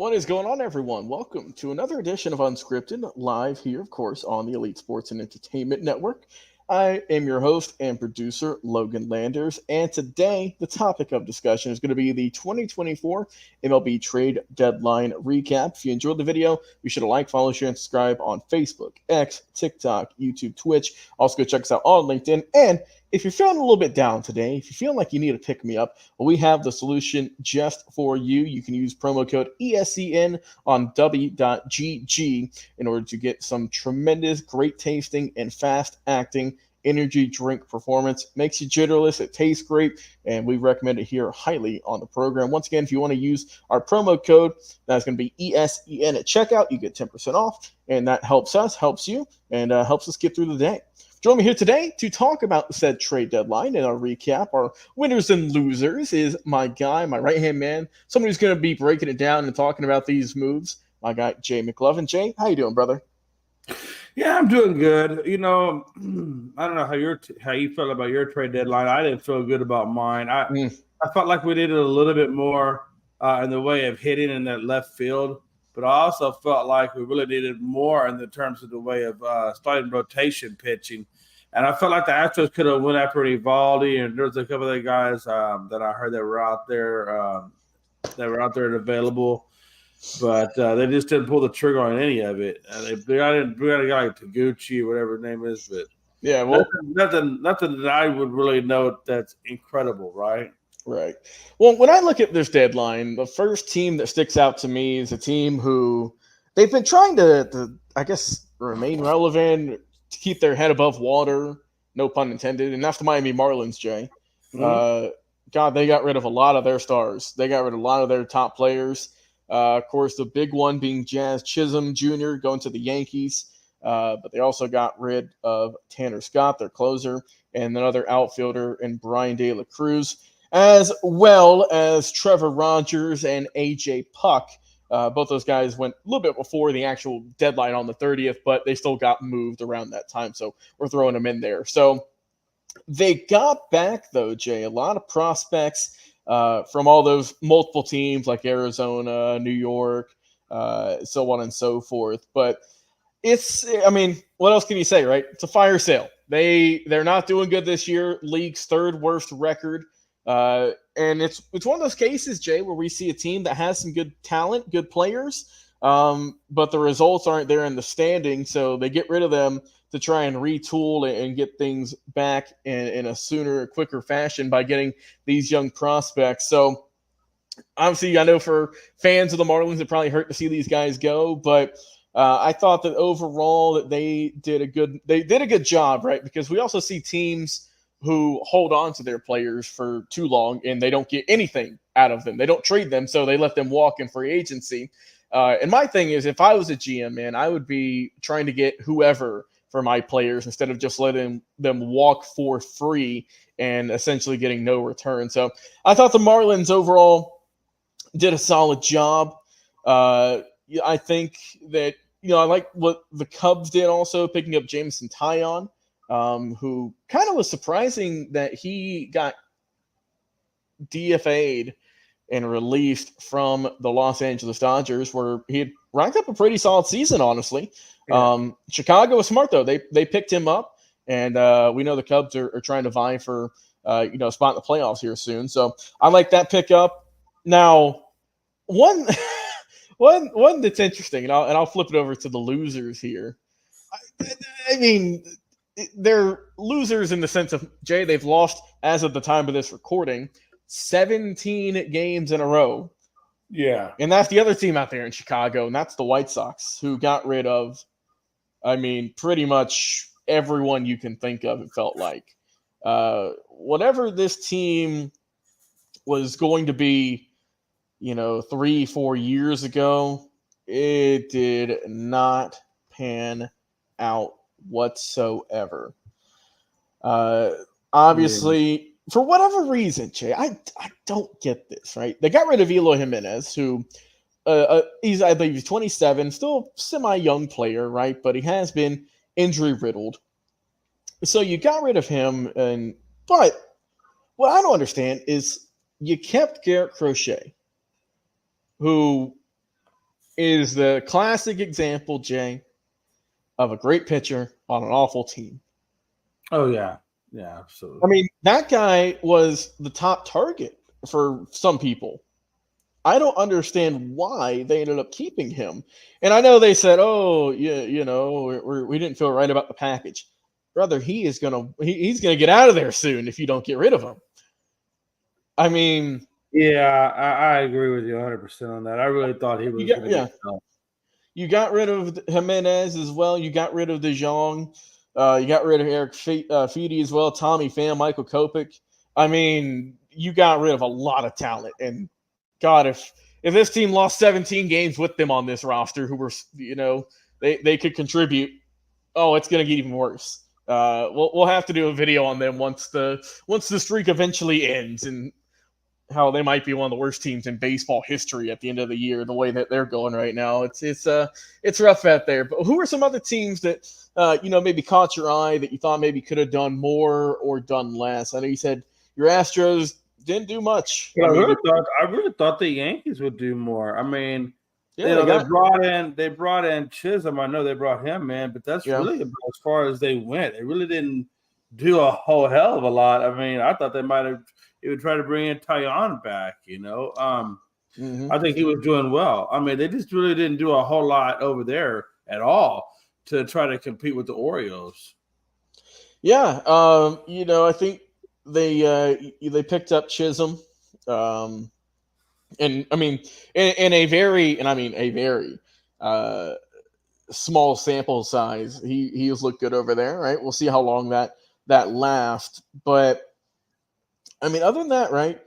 What is going on, everyone? Welcome to another edition of Unscripted, live here, of course, on the Elite Sports and Entertainment Network. I am your host and producer, Logan Landers, and today the topic of discussion is going to be the 2024 MLB trade deadline recap. If you enjoyed the video, be sure to like, follow, share, and subscribe on Facebook, X, TikTok, YouTube, Twitch. Also, go check us out on LinkedIn. And if you're feeling a little bit down today, if you feel like you need to pick me up, well, we have the solution just for you. You can use promo code ESCN on W.GG in order to get some tremendous, great tasting, and fast acting energy drink performance. Makes you jitterless, it tastes great, and we recommend it here highly on the program. Once again, if you want to use our promo code, that's going to be ESEN at checkout. You get 10% off, and that helps us, helps you, and helps us get through the day. Join me here today to talk about said trade deadline and our recap. Our winners and losers is my guy, my right-hand man, someone who's going to be breaking it down and talking about these moves, my guy, Jay McLovin. Jay, how you doing, brother? Yeah, I'm doing good. I don't know how you felt about your trade deadline. I didn't feel good about mine. I felt like we needed a little bit more in the way of hitting in that left field, but I also felt like we really needed more in the terms of the way of starting rotation pitching. And I felt like the Astros could have went after Evaldi, and there was a couple of other guys that I heard that were out there and available. But they just didn't pull the trigger on any of it. We got a guy like Taguchi, whatever his name is, but yeah, well, nothing that I would really note that's incredible, right? Right. Well, when I look at this deadline, the first team that sticks out to me is a team who they've been trying to I guess, remain relevant, to keep their head above water, no pun intended, and that's the Miami Marlins, Jay. God, they got rid of a lot of their stars. They got rid of a lot of their top players. Of course, the big one being Jazz Chisholm Jr. going to the Yankees. But they also got rid of Tanner Scott, their closer, and another outfielder in Brian De La Cruz, as well as Trevor Rogers and A.J. Puck. Both those guys went a little bit before the actual deadline on the 30th, but they still got moved around that time, so we're throwing them in there. So they got back, though, Jay, a lot of prospects from all those multiple teams like Arizona, New York, so on and so forth. But what else can you say, right? It's a fire sale. They're not doing good this year. League's third worst record. And it's one of those cases, Jay, where we see a team that has some good talent, good players, but the results aren't there in the standing, so they get rid of them to try and retool and get things back in a sooner, quicker fashion by getting these young prospects. So obviously, I know for fans of the Marlins, it probably hurt to see these guys go, but I thought that overall that they did a good job, right? Because we also see teams who hold on to their players for too long and they don't get anything out of them. They don't trade them, so they let them walk in free agency. And my thing is, if I was a GM, man, I would be trying to get whoever for my players instead of just letting them walk for free and essentially getting no return. So I thought the Marlins overall did a solid job. I think that, I like what the Cubs did also, picking up Jameson Taillon, who kind of was surprising that he got DFA'd and released from the Los Angeles Dodgers, where he had racked up a pretty solid season, honestly. Yeah. Chicago was smart, though. They picked him up, and we know the Cubs are trying to vie for a spot in the playoffs here soon. So I like that pickup. Now, one that's interesting, and I'll flip it over to the losers here. I mean, they're losers in the sense of, Jay, they've lost, as of the time of this recording, 17 games in a row. Yeah. And that's the other team out there in Chicago, and that's the White Sox, who got rid of, pretty much everyone you can think of, it felt like. Whatever this team was going to be, 3-4 years ago, it did not pan out whatsoever. Obviously, for whatever reason, Jay, I don't get this, right? They got rid of Eloy Jimenez, who I believe he's 27, still semi-young player, right? But he has been injury-riddled. So you got rid of him, but what I don't understand is you kept Garrett Crochet, who is the classic example, Jay, of a great pitcher on an awful team. Oh yeah, yeah, absolutely. I mean, that guy was the top target for some people. I don't understand why they ended up keeping him. And I know they said, "Oh, yeah, we didn't feel right about the package." Brother, he's gonna get out of there soon if you don't get rid of him. I mean, Yeah, I agree with you 100% on that. I really thought he was going to get done. You got rid of Jimenez as well. You got rid of De Jong. You got rid of Eric Feedy as well. Tommy Pham, Michael Kopech. I mean, you got rid of a lot of talent. And God, if this team lost 17 games with them on this roster, who were they could contribute. Oh, it's going to get even worse. We'll have to do a video on them once the streak eventually ends, and how they might be one of the worst teams in baseball history at the end of the year, the way that they're going right now. It's rough out there. But who are some other teams that maybe caught your eye that you thought maybe could have done more or done less? I know you said your Astros didn't do much. I really thought the Yankees would do more. I mean, yeah, they brought in Chisholm. I know they brought him in, but that's really about as far as they went. They really didn't do a whole hell of a lot. I mean, I thought they might have. He would try to bring in Taillon back, I think he was doing well. I mean, they just really didn't do a whole lot over there at all to try to compete with the Orioles. Yeah, I think they picked up Chisholm, and I mean, in a very small sample size, he has looked good over there, right? We'll see how long that lasts, but. I mean, other than that, right?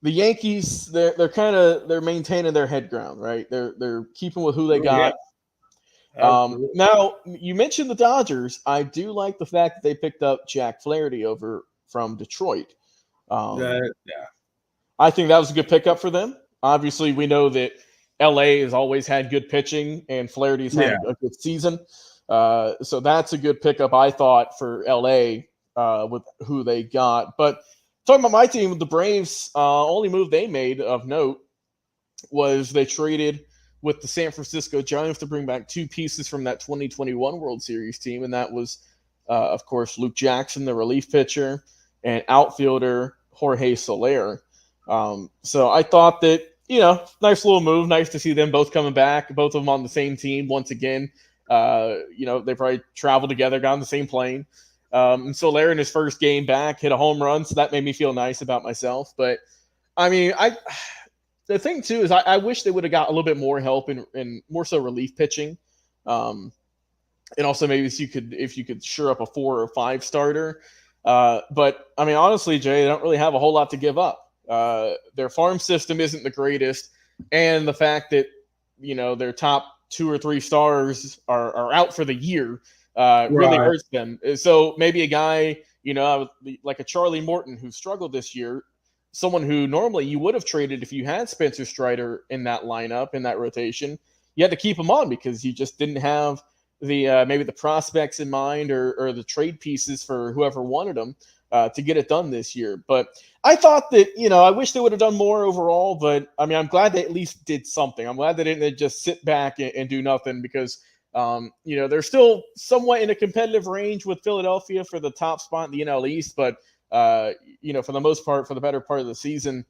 The Yankees, they're maintaining their head ground, right? They're keeping with who they got. Now, you mentioned the Dodgers. I do like the fact that they picked up Jack Flaherty over from Detroit. Yeah. I think that was a good pickup for them. Obviously, we know that LA has always had good pitching, and Flaherty's had a good season. So that's a good pickup, I thought, for LA with who they got. But talking about my team, the Braves, only move they made of note was they traded with the San Francisco Giants to bring back two pieces from that 2021 World Series team, and that was, of course, Luke Jackson, the relief pitcher, and outfielder Jorge Soler. So I thought that, nice little move. Nice to see them both coming back, both of them on the same team once again. They probably traveled together, got on the same plane. And Soler in his first game back hit a home run, so that made me feel nice about myself. But I mean, the thing too is I wish they would have got a little bit more help in more so relief pitching, and also maybe if you could shore up a 4 or 5 starter. But I mean, honestly, Jay, they don't really have a whole lot to give up. Their farm system isn't the greatest, and the fact that their top 2 or 3 stars are out for the year. Really hurts them. So maybe a guy, like a Charlie Morton who struggled this year, someone who normally you would have traded if you had Spencer Strider in that lineup, in that rotation, you had to keep him on because you just didn't have the maybe the prospects in mind or the trade pieces for whoever wanted them to get it done this year. But I thought that, I wish they would have done more overall, but I mean, I'm glad they at least did something. I'm glad they didn't just sit back and do nothing because they're still somewhat in a competitive range with Philadelphia for the top spot in the NL East, but for the most part, for the better part of the season,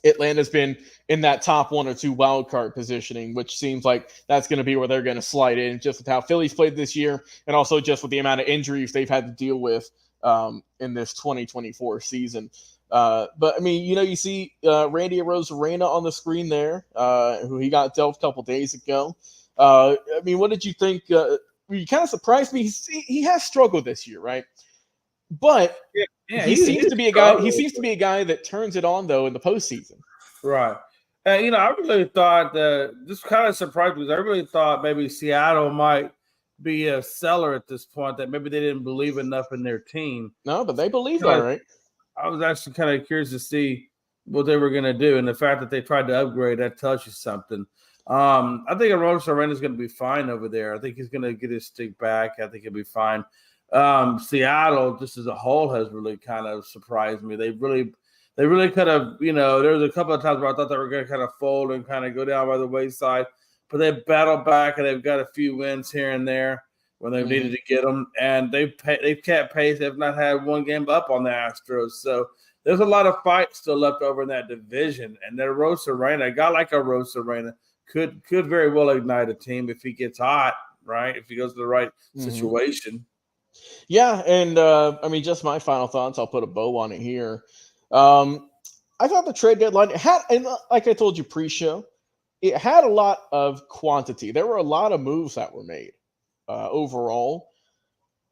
Atlanta's been in that top 1 or 2 wild card positioning, which seems like that's going to be where they're going to slide in, just with how Phillies played this year, and also just with the amount of injuries they've had to deal with in this 2024 season. But I mean, you see Randy Arozarena on the screen there, who he got dealt a couple days ago. I mean, what did you think? You kind of surprised me. He has struggled this year, right? But he seems to be a guy. He seems to be a guy that turns it on though in the postseason. Right. And I really thought that this kind of surprised me because I really thought maybe Seattle might be a seller at this point. That maybe they didn't believe enough in their team. No, but they believed all right. I was actually kind of curious to see what they were going to do, and the fact that they tried to upgrade that tells you something. I think Arozarena is going to be fine over there. I think he's going to get his stick back. I think he'll be fine. Seattle, just as a whole, has really kind of surprised me. They really could have, there was a couple of times where I thought they were going to kind of fold and kind of go down by the wayside. but they've battled back and they've got a few wins here and there when they've needed to get them, and they've kept pace. They've not had one game up on the Astros, so there's a lot of fight still left over in that division. And their Rosarena, a guy like a Rosarena, could very well ignite a team if he gets hot, right? If he goes to the right situation. Yeah, and I mean, just my final thoughts. I'll put a bow on it here. I thought the trade deadline had, and like I told you pre-show, it had a lot of quantity. There were a lot of moves that were made overall,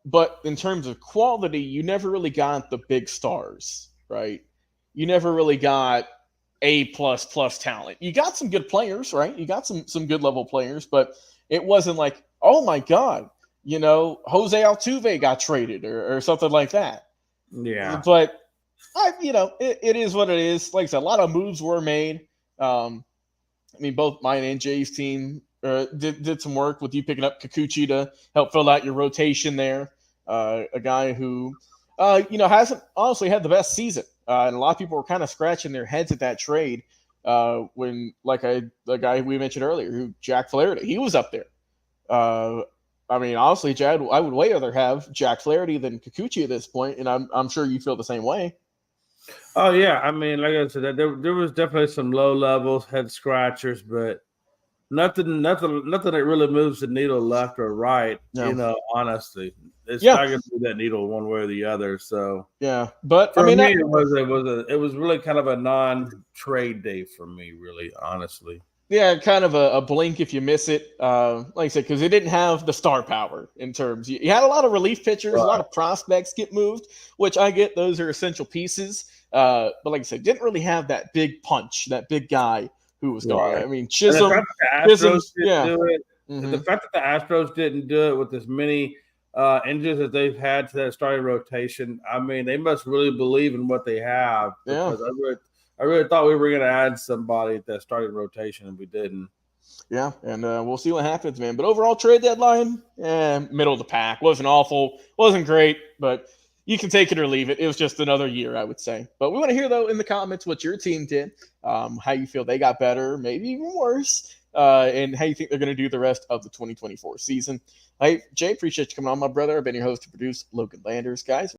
but in terms of quality, you never really got the big stars, right? You never really got A++ talent. You got some good players, right? You got some good level players, but it wasn't like, oh my God, Jose Altuve got traded or something like that. Yeah. But it is what it is. Like I said, a lot of moves were made. I mean, both mine and Jay's team did some work with you picking up Kikuchi to help fill out your rotation there. A guy who, hasn't honestly had the best season. And a lot of people were kind of scratching their heads at that trade when, the guy we mentioned earlier, Jack Flaherty, he was up there. I mean, honestly, Chad, I would way rather have Jack Flaherty than Kikuchi at this point, and I'm sure you feel the same way. Oh yeah, I mean, like I said, there was definitely some low levels, head scratchers, but nothing that really moves the needle left or right. No. Honestly, it's not going to move that needle one way or the other. So yeah, but for me, it was really kind of a non-trade day for me, really, honestly. Yeah, kind of a blink if you miss it. Like I said, because it didn't have the star power in terms. You had a lot of relief pitchers, a lot of prospects get moved, which I get. Those are essential pieces. But like I said, didn't really have that big punch, that big guy who was gone. I mean, Chisholm. The fact that the Astros didn't do it with as many injuries as they've had to that starting rotation, I mean, they must really believe in what they have. Because I really thought we were going to add somebody at that starting rotation, and we didn't. Yeah, and we'll see what happens, man. But overall, trade deadline, middle of the pack. Wasn't awful, wasn't great, but you can take it or leave it. It was just another year, I would say. But we want to hear, though, in the comments what your team did, how you feel they got better, maybe even worse, and how you think they're going to do the rest of the 2024 season. Hey, Jay, appreciate you coming on, my brother. I've been your host to produce, Logan Landers. Guys,